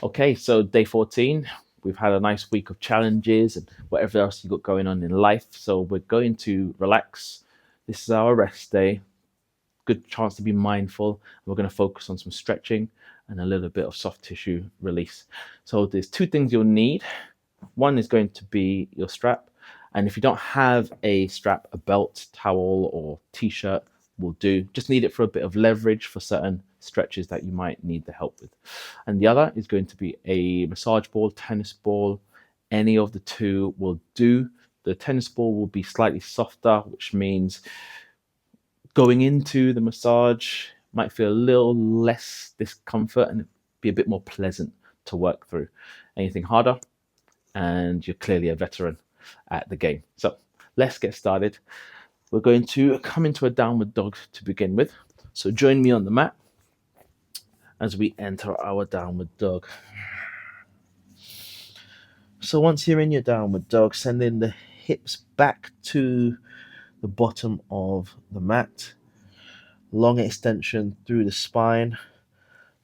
Okay, so day 14, we've had a nice week of challenges and whatever else you got going on in life. So we're going to relax. This is our rest day. Good chance to be mindful. We're going to focus on some stretching and a little bit of soft tissue release. So there's two things you'll need. One is going to be your strap. And if you don't have a strap, a belt, towel, or t-shirt will do. Just need it for a bit of leverage for certain stretches that you might need the help with. And the other is going to be a massage ball, tennis ball. Any of the two will do. The tennis ball will be slightly softer, which means going into the massage might feel a little less discomfort and be a bit more pleasant to work through. Anything harder, and you're clearly a veteran at the game. So let's get started. We're going to come into a downward dog to begin with. So join me on the mat as we enter our downward dog. So once you're in your downward dog, sending the hips back to the bottom of the mat. Long extension through the spine.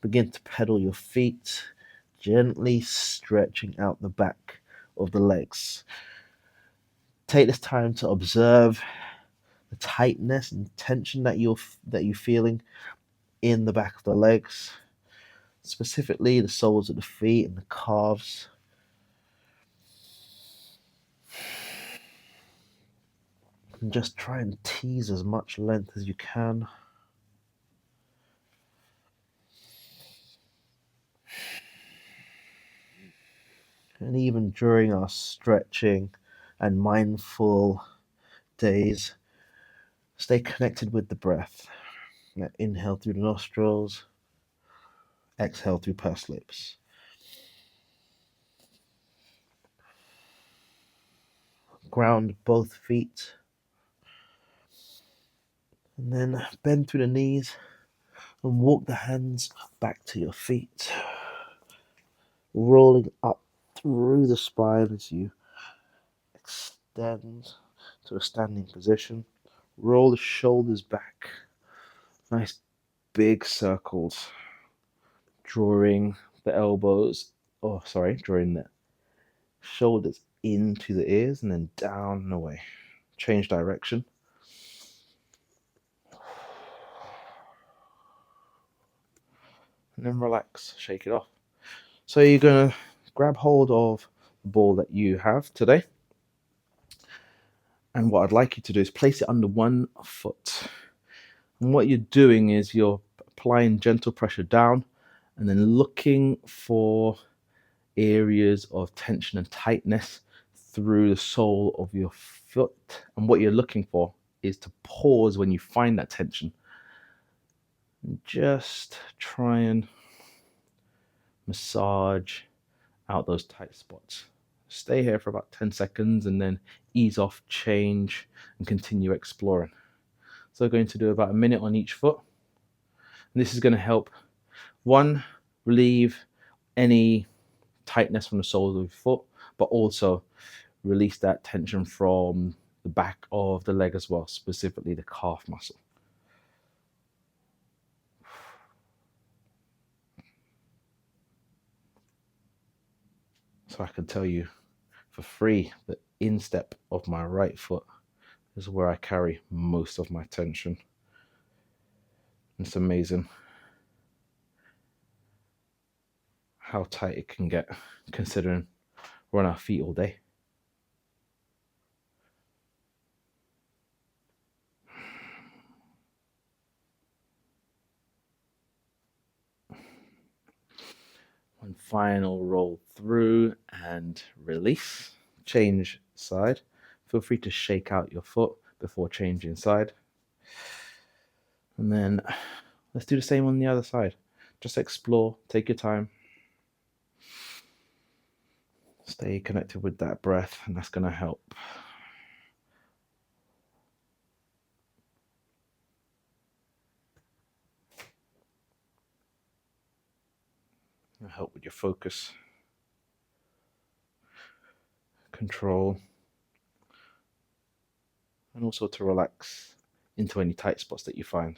Begin to pedal your feet, gently stretching out the back of the legs. Take this time to observe the tightness and tension that you're feeling in the back of the legs, specifically the soles of the feet and the calves. And just try and tease as much length as you can. And even during our stretching and mindful days, stay connected with the breath. Now, inhale through the nostrils, exhale through pursed lips. Ground both feet. And then bend through the knees and walk the hands back to your feet. Rolling up through the spine as you extend to a standing position. Roll the shoulders back. Nice big circles. Drawing the shoulders into the ears and then down and away. Change direction. And then relax, shake it off. So you're going to grab hold of the ball that you have today. And what I'd like you to do is place it under one foot. And what you're doing is you're applying gentle pressure down and then looking for areas of tension and tightness through the sole of your foot. And what you're looking for is to pause when you find that tension. And just try and massage out those tight spots. Stay here for about 10 seconds and then ease off, change, and continue exploring. So we're going to do about a minute on each foot. And this is going to help, one, relieve any tightness from the sole of the foot, but also release that tension from the back of the leg as well, specifically the calf muscle. So I can tell you for free, the instep of my right foot is where I carry most of my tension. It's amazing how tight it can get considering we're on our feet all day. One final roll through and release. Change side. Feel free to shake out your foot before changing side. And then let's do the same on the other side. Just explore, take your time. Stay connected with that breath, and that's going to help. It'll help with your focus, control, and also to relax into any tight spots that you find.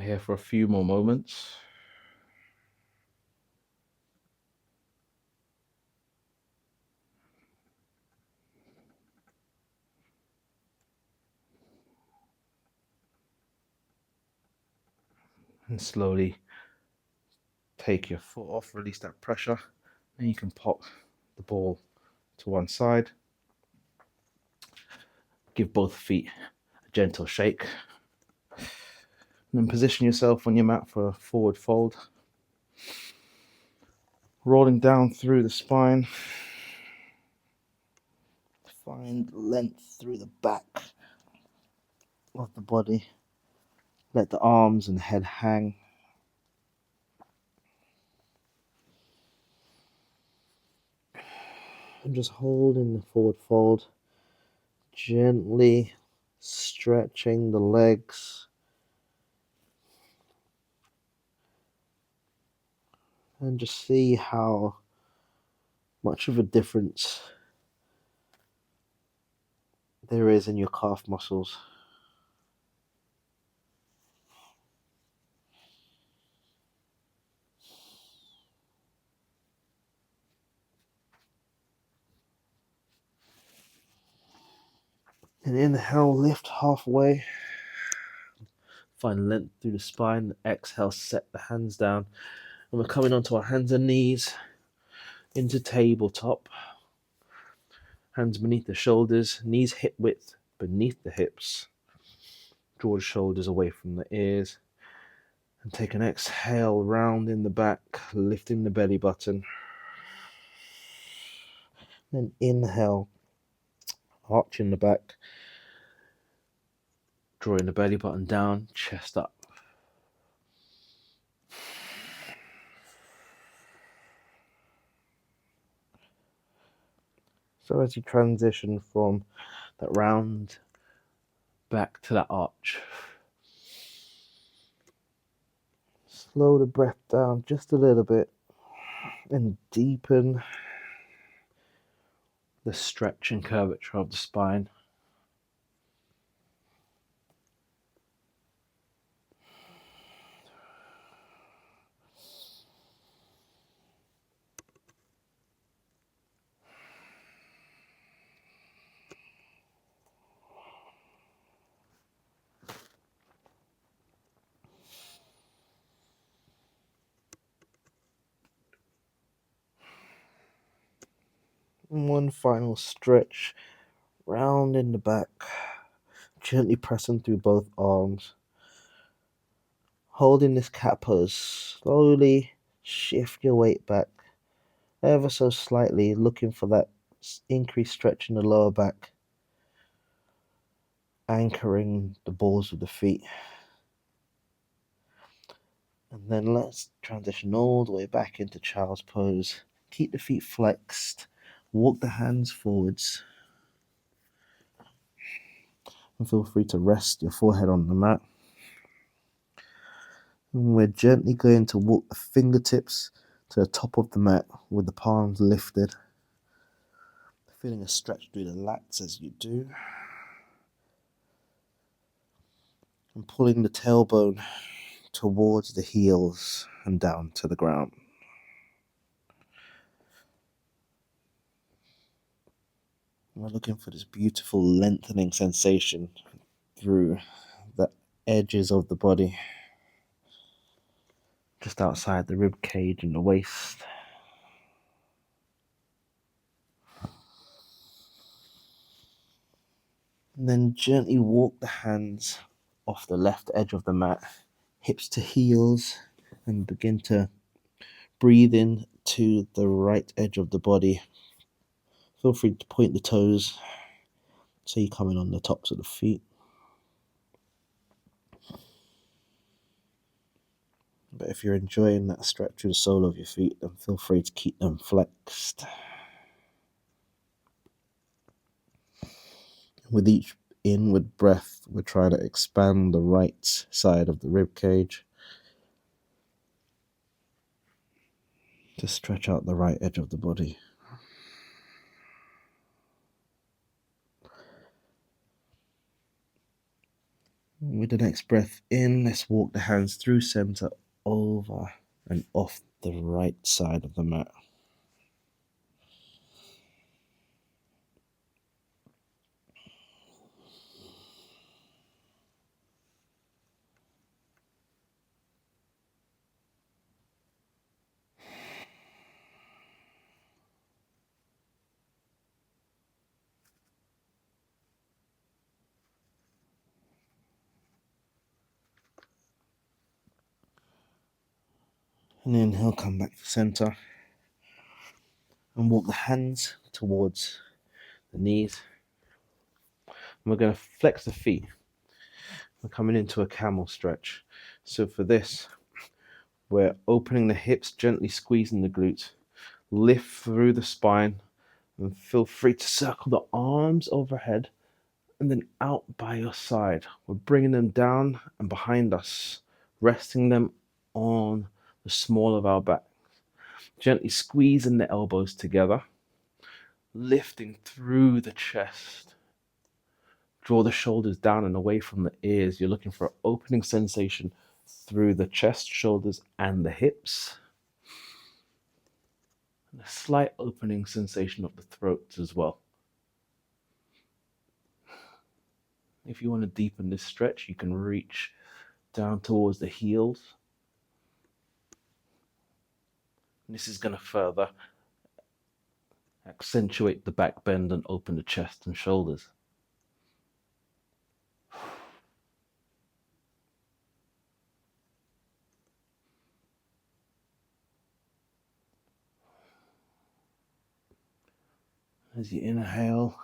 here for a few more moments. And slowly take your foot off, release that pressure. Then you can pop the ball to one side. Give both feet a gentle shake. And then position yourself on your mat for a forward fold. Rolling down through the spine. Find length through the back of the body. Let the arms and head hang. And just hold in the forward fold. Gently stretching the legs. And just see how much of a difference there is in your calf muscles. And inhale, lift halfway. Find length through the spine. Exhale, set the hands down. And we're coming onto our hands and knees into tabletop. Hands beneath the shoulders, knees hip width beneath the hips. Draw the shoulders away from the ears. And take an exhale, round in the back, lifting the belly button. Then inhale, arching the back, drawing the belly button down, chest up. So as you transition from that round back to that arch, slow the breath down just a little bit and deepen the stretch and curvature of the spine. And one final stretch, round in the back, gently pressing through both arms. Holding this cat pose, slowly shift your weight back, ever so slightly, looking for that increased stretch in the lower back, anchoring the balls of the feet. And then let's transition all the way back into child's pose. Keep the feet flexed, walk the hands forwards, and feel free to rest your forehead on the mat. And we're gently going to walk the fingertips to the top of the mat with the palms lifted. Feeling a stretch through the lats as you do. And pulling the tailbone towards the heels and down to the ground. And we're looking for this beautiful lengthening sensation through the edges of the body, just outside the rib cage and the waist. And then gently walk the hands off the left edge of the mat, hips to heels, and begin to breathe in to the right edge of the body. Feel free to point the toes so you come in on the tops of the feet. But if you're enjoying that stretch through the sole of your feet, then feel free to keep them flexed. With each inward breath, we're trying to expand the right side of the rib cage to stretch out the right edge of the body. With the next breath in, let's walk the hands through center, over and off the right side of the mat. And inhale, come back to center and walk the hands towards the knees. And we're going to flex the feet. We're coming into a camel stretch. So for this, we're opening the hips, gently squeezing the glutes, lift through the spine, and feel free to circle the arms overhead and then out by your side. We're bringing them down and behind us, resting them on the small of our back. Gently squeezing the elbows together, lifting through the chest. Draw the shoulders down and away from the ears. You're looking for an opening sensation through the chest, shoulders, and the hips. And a slight opening sensation of the throat as well. If you want to deepen this stretch, you can reach down towards the heels. And this is going to further accentuate the back bend and open the chest and shoulders. As you inhale,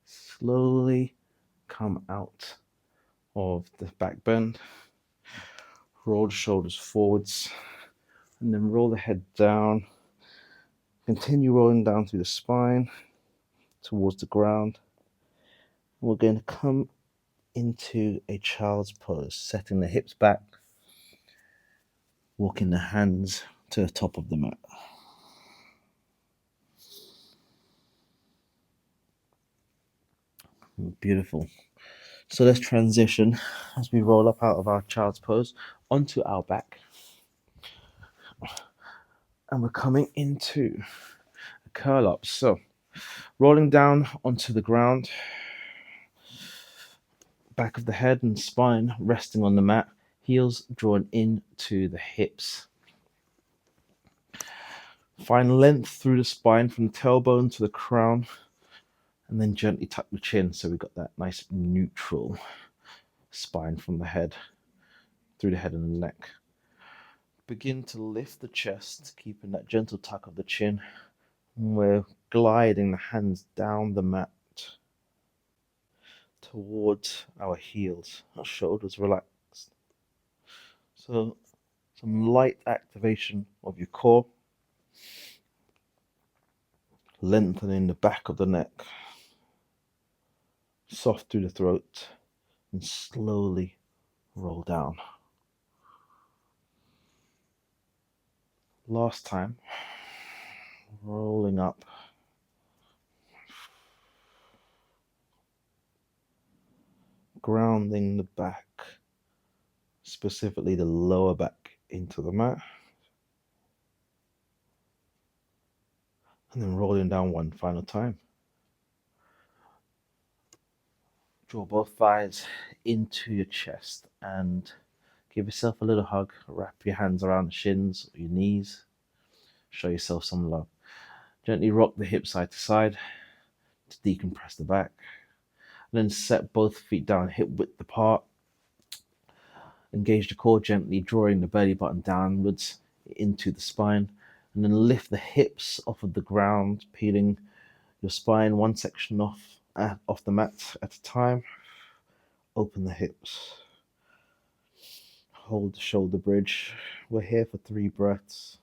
slowly come out of the back bend. Roll the shoulders forwards and then roll the head down. Continue rolling down through the spine towards the ground. We're going to come into a child's pose, setting the hips back, walking the hands to the top of the mat. Beautiful. So let's transition as we roll up out of our child's pose onto our back. And we're coming into a curl up. So rolling down onto the ground, back of the head and spine resting on the mat, heels drawn into the hips. Find length through the spine from the tailbone to the crown, and then gently tuck the chin so we've got that nice neutral spine from the head, through the head and the neck. Begin to lift the chest, keeping that gentle tuck of the chin. We're gliding the hands down the mat towards our heels, our shoulders relaxed. So some light activation of your core, lengthening the back of the neck, soft through the throat, and slowly roll down. Last time, rolling up. Grounding the back, specifically the lower back, into the mat. And then rolling down one final time. Draw both thighs into your chest and give yourself a little hug. Wrap your hands around the shins or your knees. Show yourself some love. Gently rock the hips side to side to decompress the back. And then set both feet down, hip width apart. Engage the core gently, drawing the belly button downwards into the spine. And then lift the hips off of the ground, peeling your spine one section off the mat at a time. Open the hips. Hold the shoulder bridge. We're here for 3 breaths.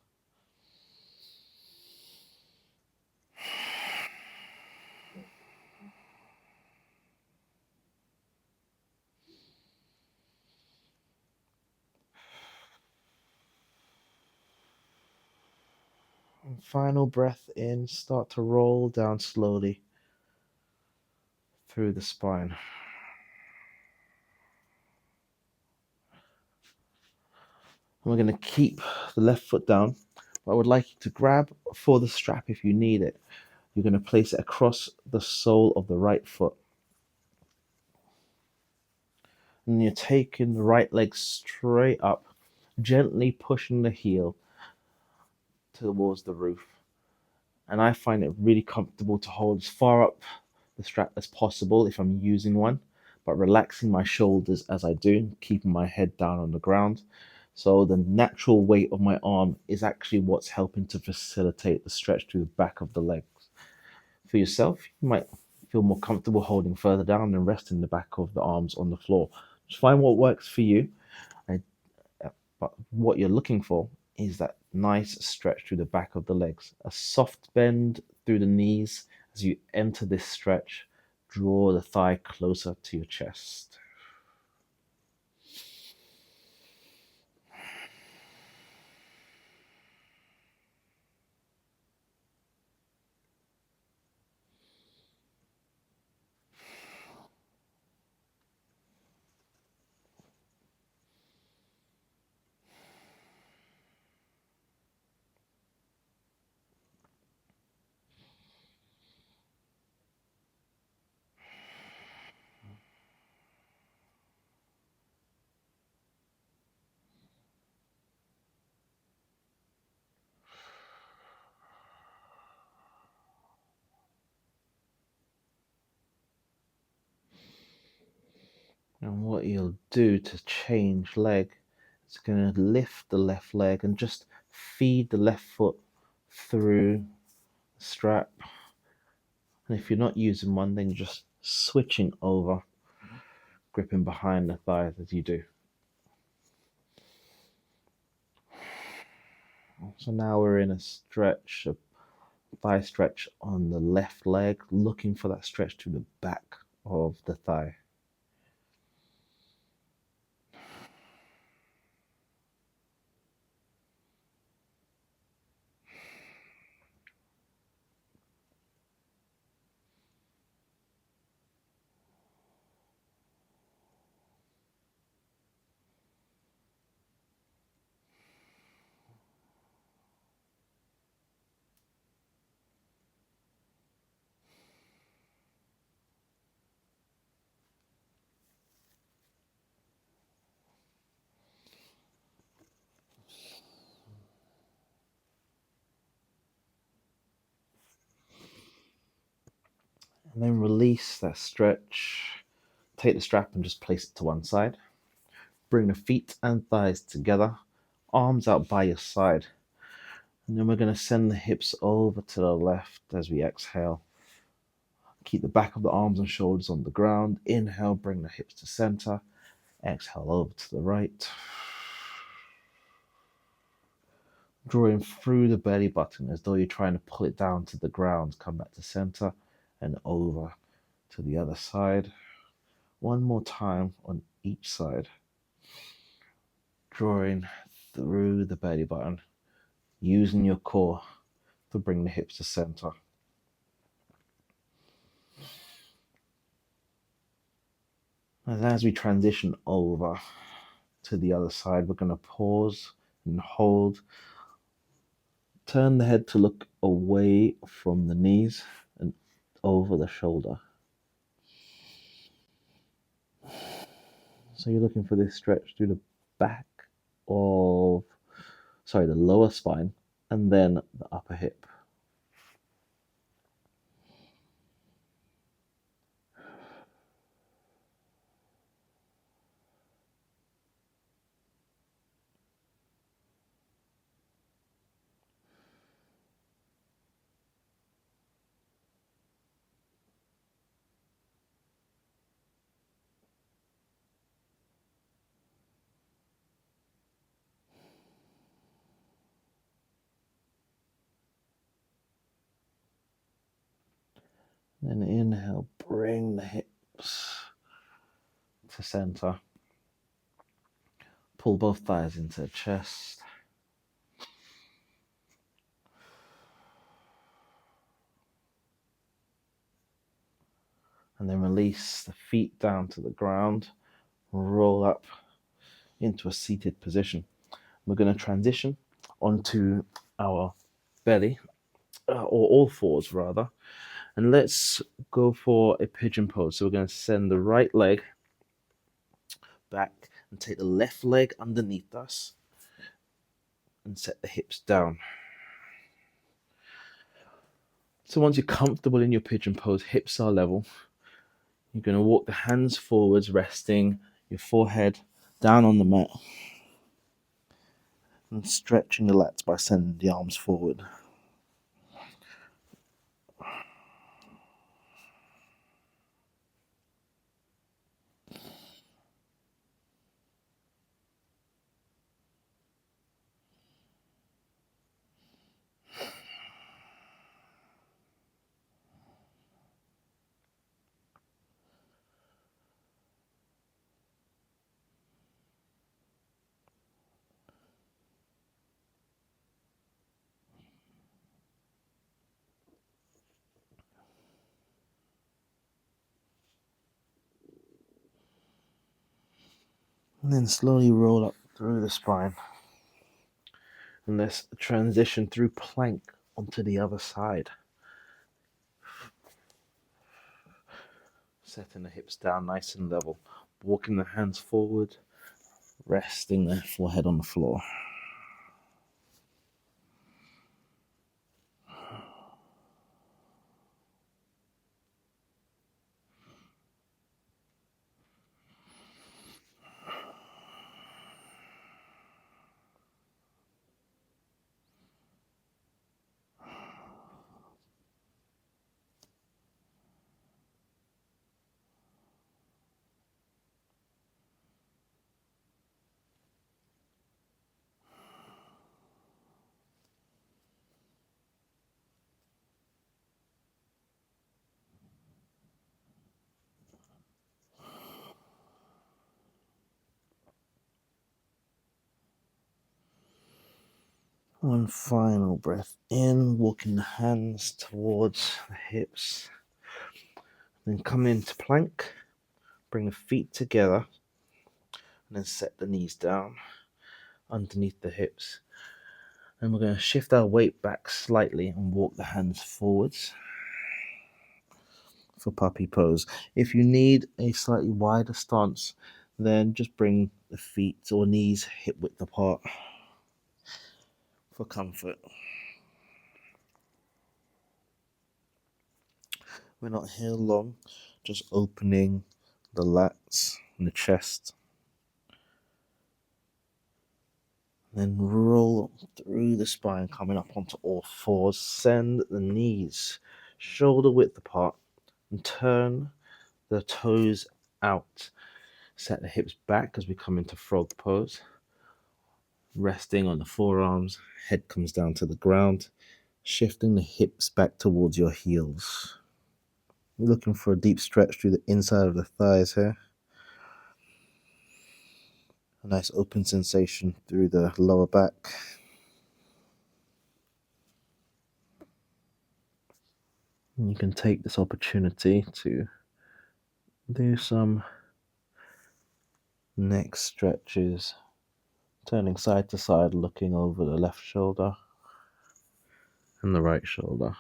And final breath in. Start to roll down slowly through the spine. And we're going to keep the left foot down. But I would like you to grab for the strap if you need it. You're going to place it across the sole of the right foot. And you're taking the right leg straight up, gently pushing the heel towards the roof. And I find it really comfortable to hold as far up the strap as possible if I'm using one, but relaxing my shoulders as I do, keeping my head down on the ground. So the natural weight of my arm is actually what's helping to facilitate the stretch through the back of the legs. For yourself, you might feel more comfortable holding further down and resting the back of the arms on the floor. Just find what works for you. I, but what you're looking for is that nice stretch through the back of the legs, a soft bend through the knees as you enter this stretch. Draw the thigh closer to your chest. And what you'll do to change leg is going to lift the left leg and just feed the left foot through the strap. And if you're not using one, then you're just switching over, gripping behind the thighs as you do. So now we're in a stretch, a thigh stretch on the left leg, looking for that stretch to the back of the thigh. And then release that stretch. Take the strap and just place it to one side. Bring the feet and thighs together, arms out by your side. And then we're going to send the hips over to the left as we exhale. Keep the back of the arms and shoulders on the ground. Inhale, bring the hips to center. Exhale over to the right. Drawing through the belly button as though you're trying to pull it down to the ground. Come back to center and over to the other side. One more time on each side. Drawing through the belly button, using your core to bring the hips to center. And as we transition over to the other side, we're going to pause and hold. Turn the head to look away from the knees and over the shoulder. So you're looking for this stretch through the back of, the lower spine and then the upper hip. Then inhale, bring the hips to center. Pull both thighs into the chest. And then release the feet down to the ground. Roll up into a seated position. We're going to transition onto our belly, or all fours rather, and let's go for a pigeon pose. So we're going to send the right leg back and take the left leg underneath us and set the hips down. So once you're comfortable in your pigeon pose, hips are level, you're going to walk the hands forwards, resting your forehead down on the mat and stretching the lats by sending the arms forward. And then slowly roll up through the spine. And let's transition through plank onto the other side. Setting the hips down nice and level. Walking the hands forward, resting the forehead on the floor. One final breath in, walking the hands towards the hips. Then come into plank, bring the feet together, and then set the knees down underneath the hips. And we're going to shift our weight back slightly and walk the hands forwards for puppy pose. If you need a slightly wider stance, then just bring the feet or knees hip width apart for comfort. We're not here long, just opening the lats and the chest. Then roll through the spine, coming up onto all fours. Send the knees shoulder width apart and turn the toes out. Set the hips back as we come into frog pose. Resting on the forearms, head comes down to the ground, shifting the hips back towards your heels. You're looking for a deep stretch through the inside of the thighs here. A nice open sensation through the lower back. And you can take this opportunity to do some neck stretches, turning side to side, looking over the left shoulder and the right shoulder.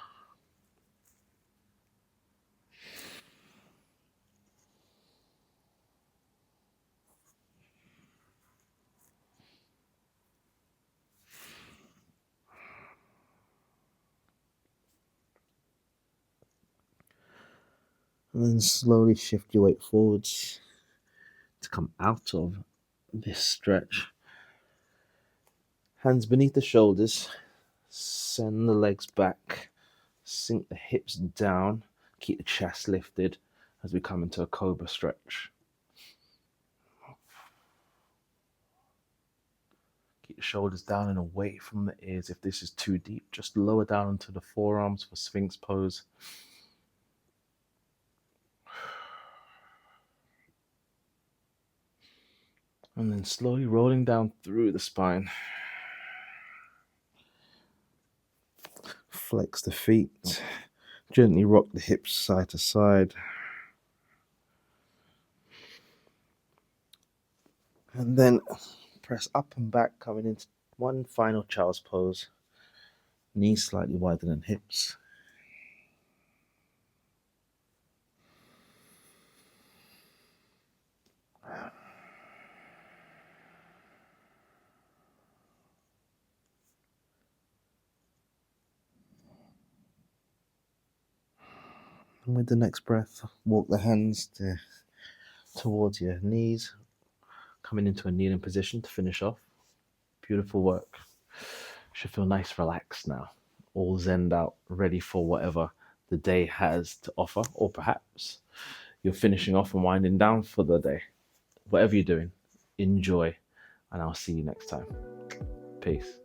And then slowly shift your weight forwards to come out of this stretch. Hands beneath the shoulders, send the legs back, sink the hips down, keep the chest lifted as we come into a cobra stretch. Keep the shoulders down and away from the ears. If this is too deep, just lower down into the forearms for Sphinx pose. And then slowly rolling down through the spine. Flex the feet. Gently rock the hips side to side. And then press up and back, coming into one final child's pose. Knees slightly wider than hips. And with the next breath, walk the hands towards your knees, coming into a kneeling position to finish off. Beautiful work. Should feel nice, relaxed now, all zenned out, ready for whatever the day has to offer, or perhaps you're finishing off and winding down for the day. Whatever you're doing, enjoy, and I'll see you next time. Peace.